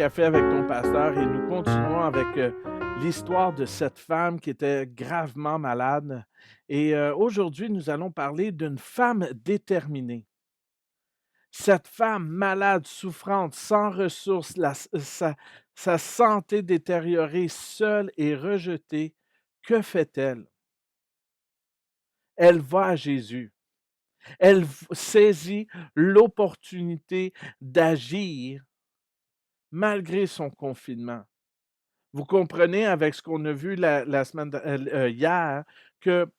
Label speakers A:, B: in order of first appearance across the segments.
A: café avec ton pasteur et nous continuons avec l'histoire de cette femme qui était gravement malade. Et aujourd'hui, nous allons parler d'une femme déterminée. Cette femme malade, souffrante, sans ressources, sa santé détériorée, seule et rejetée, que fait-elle? Elle va à Jésus. Elle saisit l'opportunité d'agir malgré son confinement. Vous comprenez avec ce qu'on a vu la semaine hier que,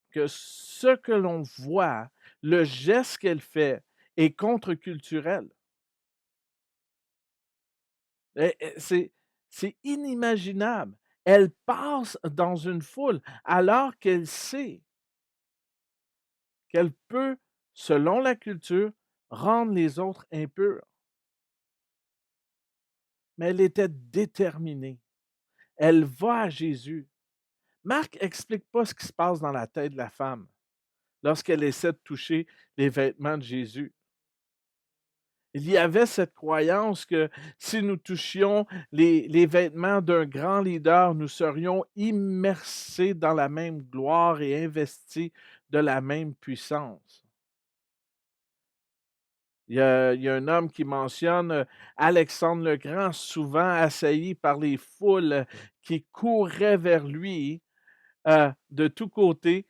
A: que ce que l'on voit, le geste qu'elle fait est contre-culturel. C'est inimaginable. Elle passe dans une foule alors qu'elle sait qu'elle peut, selon la culture, rendre les autres impurs. Mais elle était déterminée. Elle va à Jésus. Marc n'explique pas ce qui se passe dans la tête de la femme lorsqu'elle essaie de toucher les vêtements de Jésus. Il y avait cette croyance que si nous touchions les vêtements d'un grand leader, nous serions immersés dans la même gloire et investis de la même puissance. Il y a un homme qui mentionne Alexandre le Grand, souvent assailli par les foules qui couraient vers lui de tous côtés.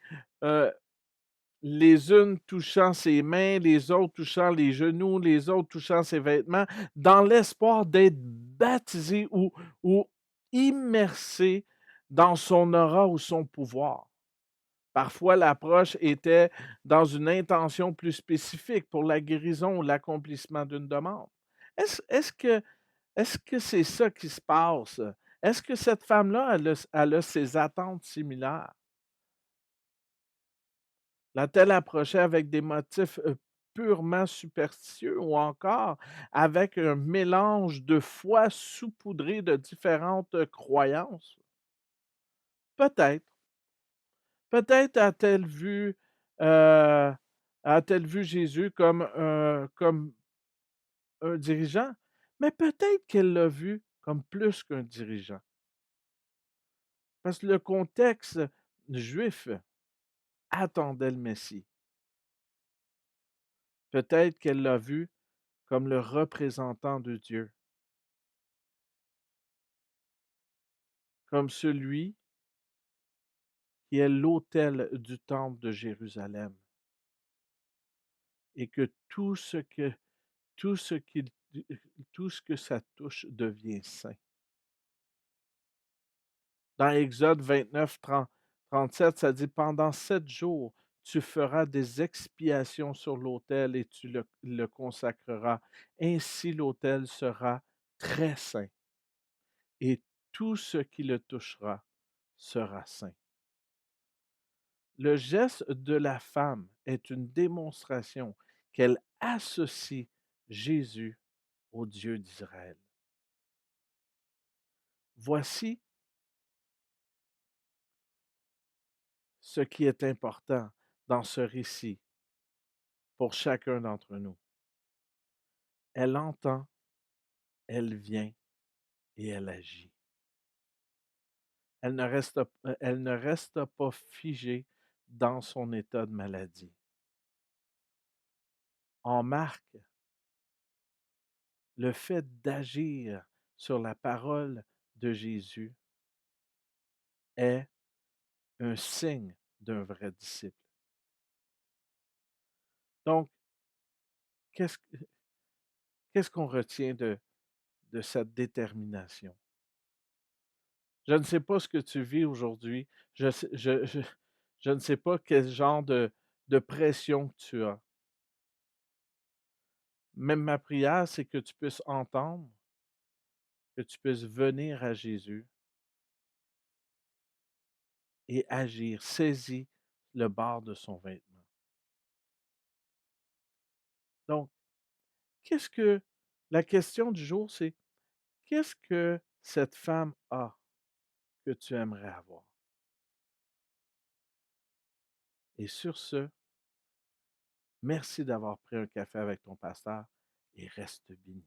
A: Les unes touchant ses mains, les autres touchant les genoux, les autres touchant ses vêtements, dans l'espoir d'être baptisés ou immersés dans son aura ou son pouvoir. Parfois, l'approche était dans une intention plus spécifique pour la guérison ou l'accomplissement d'une demande. Est-ce est-ce que est-ce que c'est ça qui se passe? Est-ce que cette femme-là, elle a ses attentes similaires? L'a-t-elle approché avec des motifs, purement superstitieux ou encore avec un mélange de foi saupoudré de différentes, croyances? Peut-être. Peut-être heu, a-t-elle vu Jésus comme un dirigeant, mais peut-être qu'elle l'a vu comme plus qu'un dirigeant. Parce que le contexte juif attendait le Messie. Peut-être qu'elle l'a vu comme le représentant de Dieu, comme celui qui est l'autel du temple de Jérusalem et que tout ce qu'il tout ce que ça touche devient saint. Dans Exode 29, 37, ça dit: «Pendant 7 jours, tu feras des expiations sur l'autel et tu le consacreras. Ainsi l'autel sera très saint et tout ce qui le touchera sera saint.» Le geste de la femme est une démonstration qu'elle associe Jésus au Dieu d'Israël. Voici ce qui est important dans ce récit pour chacun d'entre nous. Elle entend, elle vient et elle agit. Elle ne reste pas figée dans son état de maladie. En Marc, le fait d'agir sur la parole de Jésus est un signe d'un vrai disciple. Donc, qu'est-ce qu'est-ce qu'on retient de cette détermination? Je ne sais pas ce que tu vis aujourd'hui. Je ne sais pas quel genre de pression que tu as. Même ma prière, c'est que tu puisses entendre, que tu puisses venir à Jésus et agir. Saisis le bord de son vêtement. Donc, qu'est-ce que la question du jour, c'est qu'est-ce que cette femme a que tu aimerais avoir? Et sur ce, merci d'avoir pris un café avec ton pasteur et reste béni.